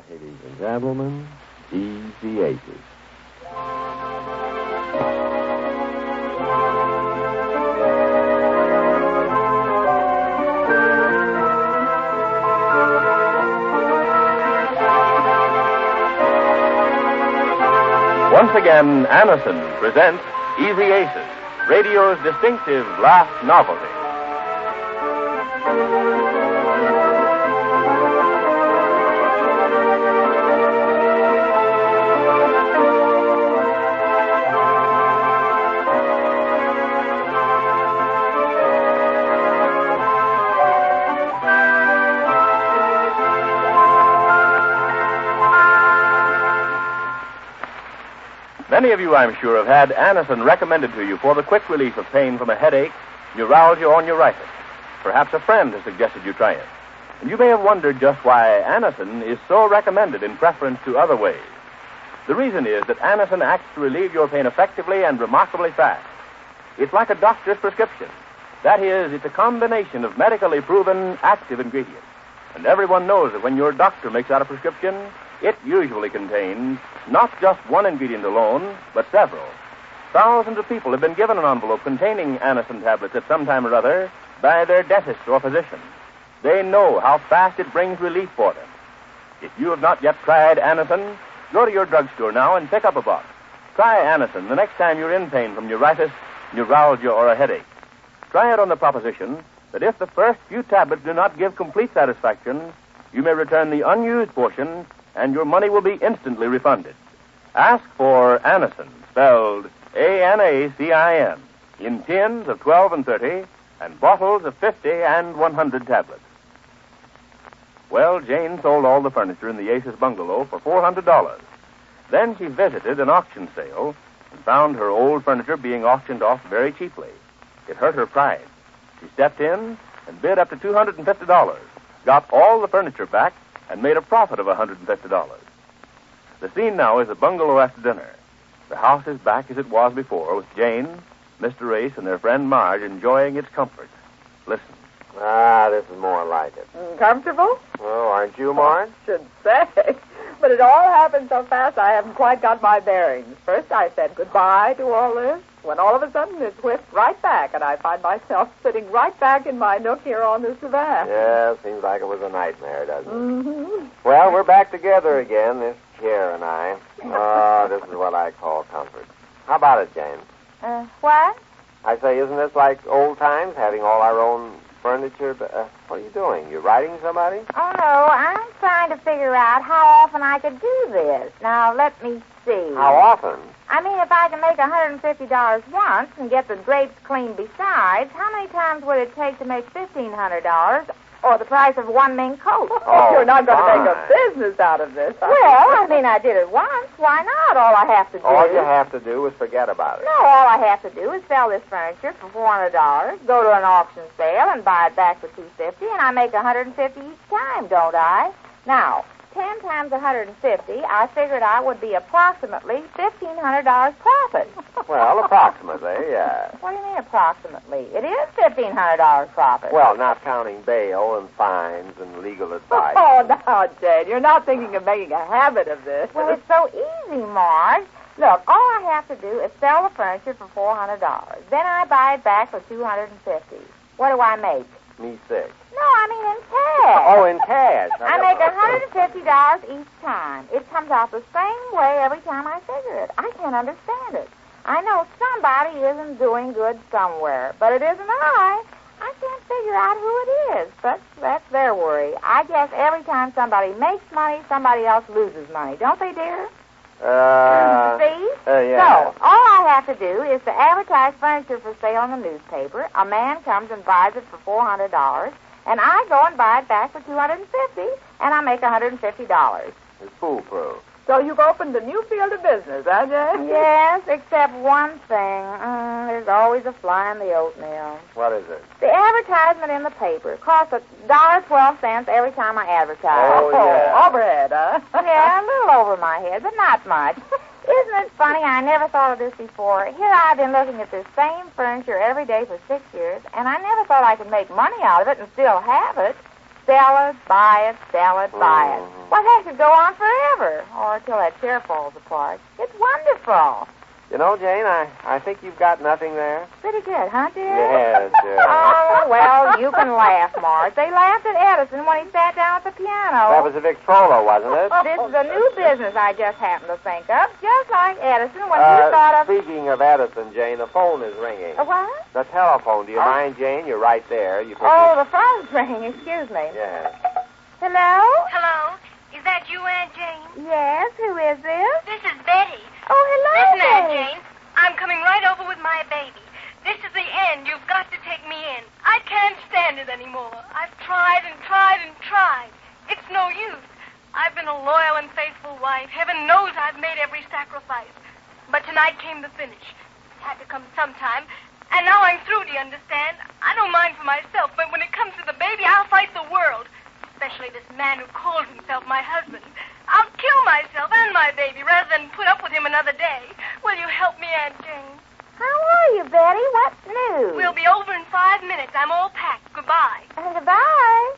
Ladies and gentlemen, Easy Aces. Once again, Anderson presents Easy Aces, radio's distinctive laugh novelty. Many of you, I'm sure, have had Anderson recommended to you for the quick relief of pain from a headache, neuralgia, or neuritis. Perhaps a friend has suggested you try it. And you may have wondered just why Anderson is so recommended in preference to other ways. The reason is that Anderson acts to relieve your pain effectively and remarkably fast. It's like a doctor's prescription. That is, it's a combination of medically proven active ingredients. And everyone knows that when your doctor makes out a prescription, it usually contains not just one ingredient alone, but several. Thousands of people have been given an envelope containing Anderson tablets at some time or other by their dentist or physician. They know how fast it brings relief for them. If you have not yet tried Anderson, go to your drugstore now and pick up a box. Try Anderson the next time you're in pain from neuritis, neuralgia, or a headache. Try it on the proposition that if the first few tablets do not give complete satisfaction, you may return the unused portion and your money will be instantly refunded. Ask for Anderson, spelled Anacin, in tins of 12 and 30 and bottles of 50 and 100 tablets. Well, Jane sold all the furniture in the Aces bungalow for $400. Then she visited an auction sale and found her old furniture being auctioned off very cheaply. It hurt her pride. She stepped in and bid up to $250, got all the furniture back, and made a profit of $150. The scene now is a bungalow after dinner. The house is back as it was before, with Jane, Mr. Ace, and their friend Marge enjoying its comforts. Listen. This is more like it. Comfortable? Oh, aren't you, Marge? Should say. But it all happened so fast I haven't quite got my bearings. First I said goodbye to all this, when all of a sudden it whipped right back, and I find myself sitting right back in my nook here on this divan. Yeah, seems like it was a nightmare, doesn't it? Mm-hmm. Well, we're back together again, this chair and I. Oh, this is what I call comfort. How about it, Jane? What? I say, isn't this like old times, having all our own furniture? What are you doing? You writing somebody? Oh, no, I'm trying to figure out how often I could do this. Now, let me see. How often? I mean, if I can make $150 once and get the drapes clean besides, how many times would it take to make $1,500 or the price of one mink coat? Oh, you're not going to fine. make a business out of this. Well, I mean, I did it once. Why not? All I have to do... All you have to do is forget about it. No, all I have to do is sell this furniture for $400, go to an auction sale and buy it back for $250, and I make $150 each time, don't I? Now, 10 times $150, I figured I would be approximately $1,500 profit. Well, approximately, yeah. What do you mean approximately? It is $1,500 profit. Well, not counting bail and fines and legal advice. Oh, now, Jane, you're not thinking of making a habit of this. Well, it's so easy, Marge. Look, all I have to do is sell the furniture for $400. Then I buy it back for $250. What do I make? Me sick. No, I mean in cash. Oh, in cash. I make $150 each time. It comes out the same way every time I figure it. I can't understand it. I know somebody isn't doing good somewhere, but it isn't I. I can't figure out who it is, but that's their worry. I guess every time somebody makes money, somebody else loses money. Don't they, dear? See? Yeah. So, all I have to do is to advertise furniture for sale in the newspaper. A man comes and buys it for $400, and I go and buy it back for $250, and I make $150. It's foolproof. So you've opened a new field of business, huh, Jane? Yes, except one thing. There's always a fly in the oatmeal. What is it? The advertisement in the paper costs $1.12 every time I advertise. Oh, yeah. Overhead, huh? Yeah, a little over my head, but not much. Isn't it funny? I never thought of this before. Here I've been looking at this same furniture every day for 6 years, and I never thought I could make money out of it and still have it. Sell it, buy it, sell it, buy it. Why, that could go on forever, or till that chair falls apart. It's wonderful. You know, Jane, I think you've got nothing there. Pretty good, huh, dear? Yes, yes. Oh, well, you can laugh, Marge. They laughed at Edison when he sat down at the piano. That was a Victrola, wasn't it? This is a new business I just happened to think of, just like Edison when he thought of... Speaking of Edison, Jane, the phone is ringing. What? The telephone. Do you mind, Jane? You're right there. You the phone's ringing. Excuse me. Yes. Hello? Hello? Is that you, Aunt Jane? Yes, who is this? This is Betty. Oh, hello, Listen, Aunt Betty. Jane, I'm coming right over with my baby. This is the end. You've got to take me in. I can't stand it anymore. I've tried and tried and tried. It's no use. I've been a loyal and faithful wife. Heaven knows I've made every sacrifice. But tonight came the finish. It had to come sometime. And now I'm through, do you understand? I don't mind for myself, but when it comes to the baby, I'll fight the world. Especially this man who calls himself my husband. I'll kill myself and my baby rather than put up with him another day. Will you help me, Aunt Jane? How are you, Betty? What's new? We'll be over in 5 minutes. I'm all packed. Goodbye. Goodbye.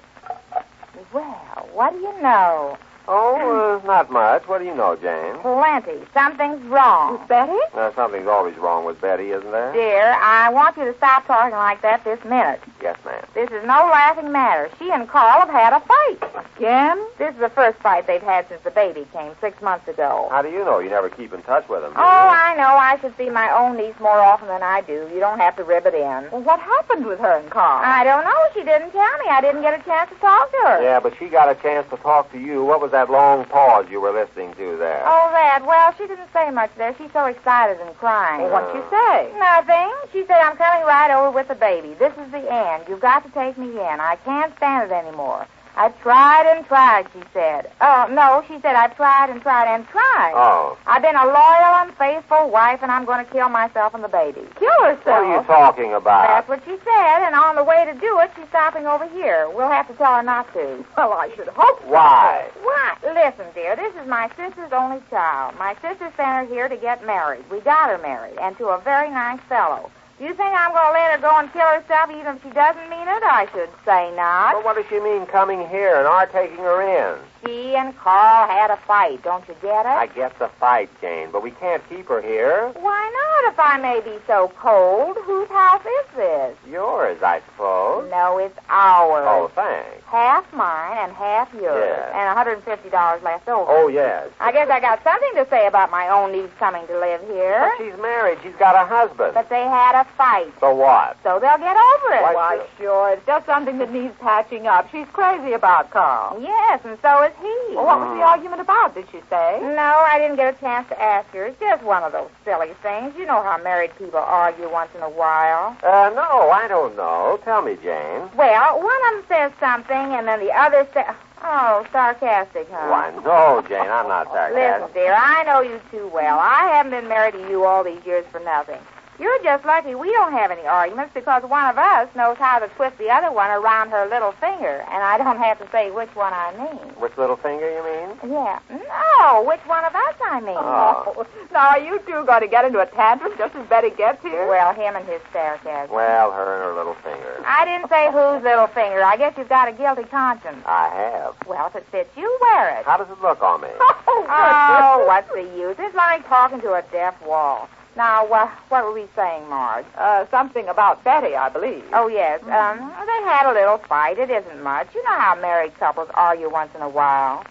Well, what do you know? Oh, not much. What do you know, Jane? Plenty. Something's wrong. With Betty? Something's always wrong with Betty, isn't there? Dear, I want you to stop talking like that this minute. Yes, ma'am. This is no laughing matter. She and Carl have had a fight. Again? This is the first fight they've had since the baby came 6 months ago. How do you know? You never keep in touch with them, do you? Oh, I know. I should see my own niece more often than I do. You don't have to rib it in. Well, what happened with her and Carl? I don't know. She didn't tell me. I didn't get a chance to talk to her. Yeah, but she got a chance to talk to you. What was that long pause you were listening to there? Oh, that. Well, she didn't say much there. She's so excited and crying. Well, what'd she say? Nothing. She said, I'm coming right over with the baby. This is the end. You've got to take me in. I can't stand it anymore. I've tried and tried, she said. Oh, no, she said, I've tried and tried and tried. Oh. I've been a loyal and faithful wife, and I'm going to kill myself and the baby. Kill herself? What are you talking about? That's what she said, and on the way to do it, she's stopping over here. We'll have to tell her not to. Well, I should hope so. Why? Why? Listen, dear, this is my sister's only child. My sister sent her here to get married. We got her married, and to a very nice fellow. Do you think I'm going to let her go and kill herself even if she doesn't mean it? I should say not. Well, what does she mean coming here and our taking her in? She and Carl had a fight. Don't you get it? I get the fight, Jane, but we can't keep her here. Why not, if I may be so cold? Whose house is this? Yours, I suppose. No, it's ours. Oh, thanks. Half mine and half yours. Yes. And $150 left over. Oh, yes. I guess I got something to say about my own niece coming to live here. But she's married. She's got a husband. But they had a fight. So what? So they'll get over it. Why, sure. It's just something that needs patching up. She's crazy about Carl. Yes, and so is he. Well, what was the argument about, did she say? No, I didn't get a chance to ask her. It's just one of those silly things. You know how married people argue once in a while. No, I don't know. Tell me, Jane. Well, one of them says something, and then the other says... Oh, sarcastic, huh? Why, no, Jane, I'm not sarcastic. Listen, dear, I know you too well. I haven't been married to you all these years for nothing. You're just lucky we don't have any arguments because one of us knows how to twist the other one around her little finger, and I don't have to say which one I mean. Which little finger, you mean? Yeah. No, which one of us I mean. Oh. Now, are you two going to get into a tantrum just as Betty gets here? Well, him and his sarcasm. Well, her and her little finger. I didn't say whose little finger. I guess you've got a guilty conscience. I have. Well, if it fits you, wear it. How does it look on me? Oh, what's the use? It's like talking to a deaf wall. Now, what were we saying, Marge? Something about Betty, I believe. Oh, yes. They had a little fight. It isn't much. You know how married couples argue once in a while.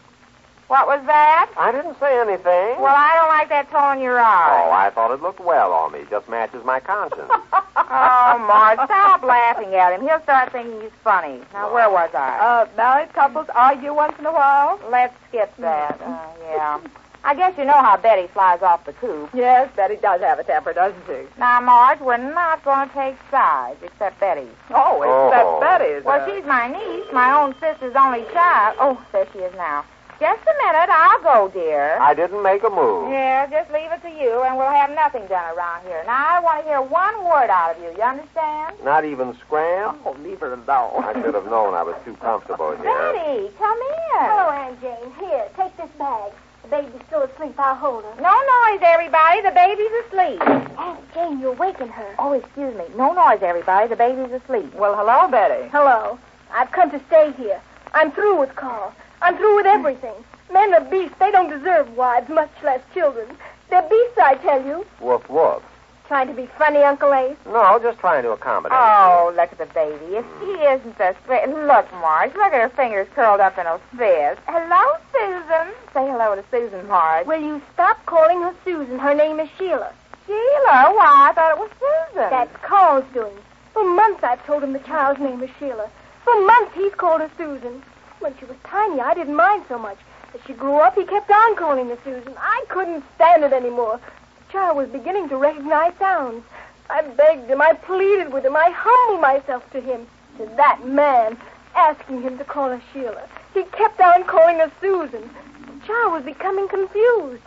What was that? I didn't say anything. Well, I don't like that tone in your eye. Oh, I thought it looked well on me. Just matches my conscience. Oh, Marge, stop laughing at him. He'll start thinking he's funny. Now, where was I? Married couples argue once in a while? Let's skip that. Yeah. I guess you know how Betty flies off the coop. Yes, Betty does have a temper, doesn't she? Now, Marge, we're not going to take sides, except Betty's. Oh, except Betty's. Well, she's my niece, my own sister's only child. Oh, there she is now. Just a minute, I'll go, dear. I didn't make a move. Yeah, just leave it to you, and we'll have nothing done around here. Now, I want to hear one word out of you. You understand? Not even scram? Oh, leave her alone. I should have known I was too comfortable here. Betty, come in. Hello, Aunt Jane. Here, take this bag. The baby's still asleep. I'll hold her. No noise, everybody. The baby's asleep. Aunt Jane, you're waking her. Oh, excuse me. No noise, everybody. The baby's asleep. Well, hello, Betty. Hello. I've come to stay here. I'm through with Carl. I'm through with everything. Men are beasts. They don't deserve wives, much less children. They're beasts, I tell you. Woof, woof. Trying to be funny, Uncle Ace? No, just trying to accommodate Oh, look at the baby. If she isn't so sweet. Look, Marge, look at her fingers curled up in those fists. Hello, Susan. Say hello to Susan, Marge. Will you stop calling her Susan? Her name is Sheila. Sheila? Why, I thought it was Susan. That's Carl's doing. For months I've told him the child's name is Sheila. For months he's called her Susan. When she was tiny, I didn't mind so much. As she grew up, he kept on calling her Susan. I couldn't stand it anymore. The child was beginning to recognize sounds. I begged him. I pleaded with him. I humbled myself to him, to that man, asking him to call her Sheila. He kept on calling her Susan. The child was becoming confused.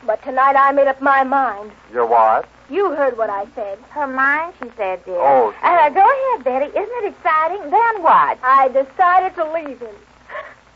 But tonight I made up my mind. Your what? You heard what I said. Her mind, she said, dear. Oh, go ahead, Betty. Isn't it exciting? Then what? I decided to leave him.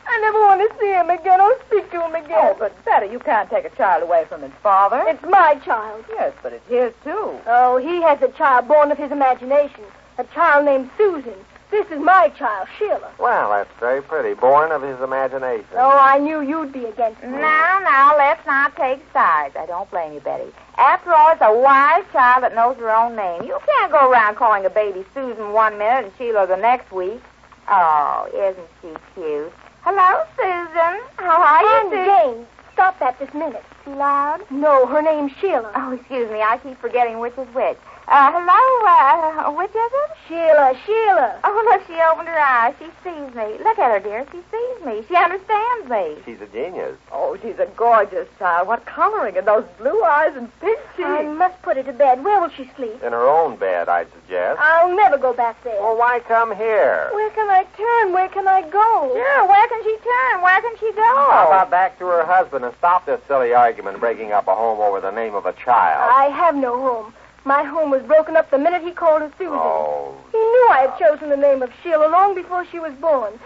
I never want to see him again or speak to him again. Oh, but Betty, you can't take a child away from his father. It's my child. Yes, but it's his, too. Oh, he has a child born of his imagination. A child named Susan. This is my child, Sheila. Well, that's very pretty. Born of his imagination. Oh, I knew you'd be against me. Now, let's not take sides. I don't blame you, Betty. After all, it's a wise child that knows her own name. You can't go around calling a baby Susan one minute and Sheila the next week. Oh, isn't she cute? Hello, Susan. How are you, Susan? Jane, stop that this minute. Too loud? No, her name's Sheila. Oh, excuse me. I keep forgetting which is which. Hello, which is it? Sheila. Oh, look, she opened her eyes. She sees me. Look at her, dear. She sees me. She understands me. She's a genius. Oh, she's a gorgeous child. What coloring and those blue eyes and pink cheeks. I must put her to bed. Where will she sleep? In her own bed, I'd suggest. I'll never go back there. Well, why come here? Where can I turn? Where can I go? Sure, where can she turn? Where can she go? How about back to her husband and stop this silly argument breaking up a home over the name of a child? I have no home. My home was broken up the minute he called her Susan. Oh. He knew I had chosen the name of Sheila long before she was born.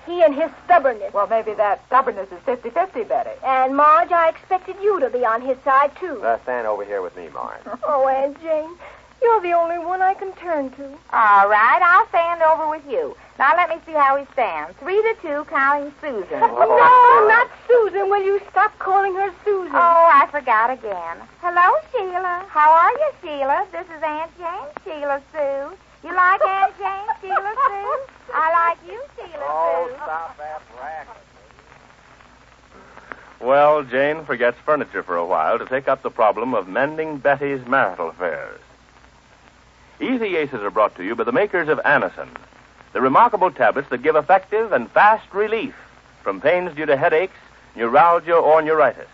He and his stubbornness. Well, maybe that stubbornness is 50-50, Betty. And, Marge, I expected you to be on his side, too. Stand over here with me, Marge. Oh, Aunt Jane, you're the only one I can turn to. All right, I'll stand over with you. Now, let me see how he stands. 3-2, counting Susan. No, not Susan. Will you stop calling her Susan? Oh, I forgot again. Hello, Sheila. How are you, Sheila? This is Aunt Jane, Sheila Sue. You like Aunt Jane, Sheila Sue? I like you, Sheila Sue. Stop that racket. Well, Jane forgets furniture for a while to take up the problem of mending Betty's marital affairs. Easy Aces are brought to you by the makers of Anison, the remarkable tablets that give effective and fast relief from pains due to headaches, neuralgia, or neuritis.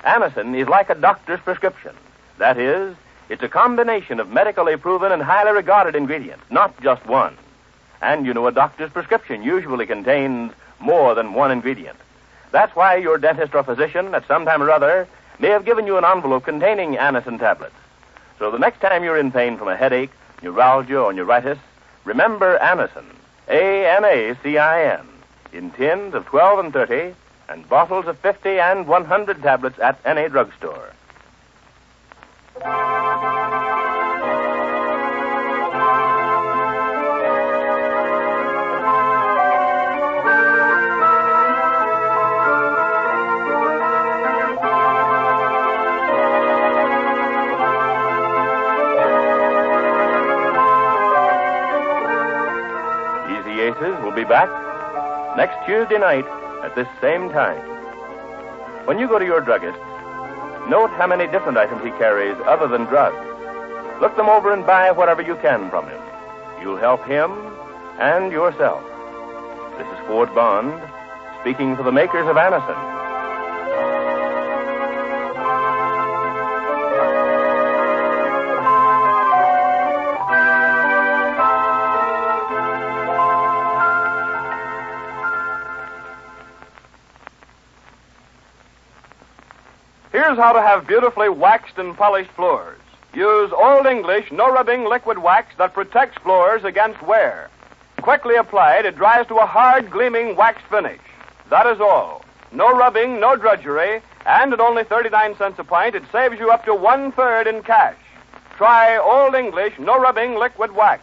Anison is like a doctor's prescription. That is, it's a combination of medically proven and highly regarded ingredients, not just one. And you know a doctor's prescription usually contains more than one ingredient. That's why your dentist or physician at some time or other may have given you an envelope containing Anison tablets. So the next time you're in pain from a headache, neuralgia, or neuritis, remember Anison, Anacin, in tins of 12 and 30 and bottles of 50 and 100 tablets at any drugstore. Easy Aces will be back next Tuesday night at this same time. When you go to your druggist, note how many different items he carries other than drugs. Look them over and buy whatever you can from him. You'll help him and yourself. This is Ford Bond, speaking for the makers of Anison. Here's how to have beautifully waxed and polished floors. Use Old English no-rubbing liquid wax that protects floors against wear. Quickly applied, it dries to a hard, gleaming waxed finish. That is all. No rubbing, no drudgery, and at only 39 cents a pint, it saves you up to 1/3 in cash. Try Old English no-rubbing liquid wax.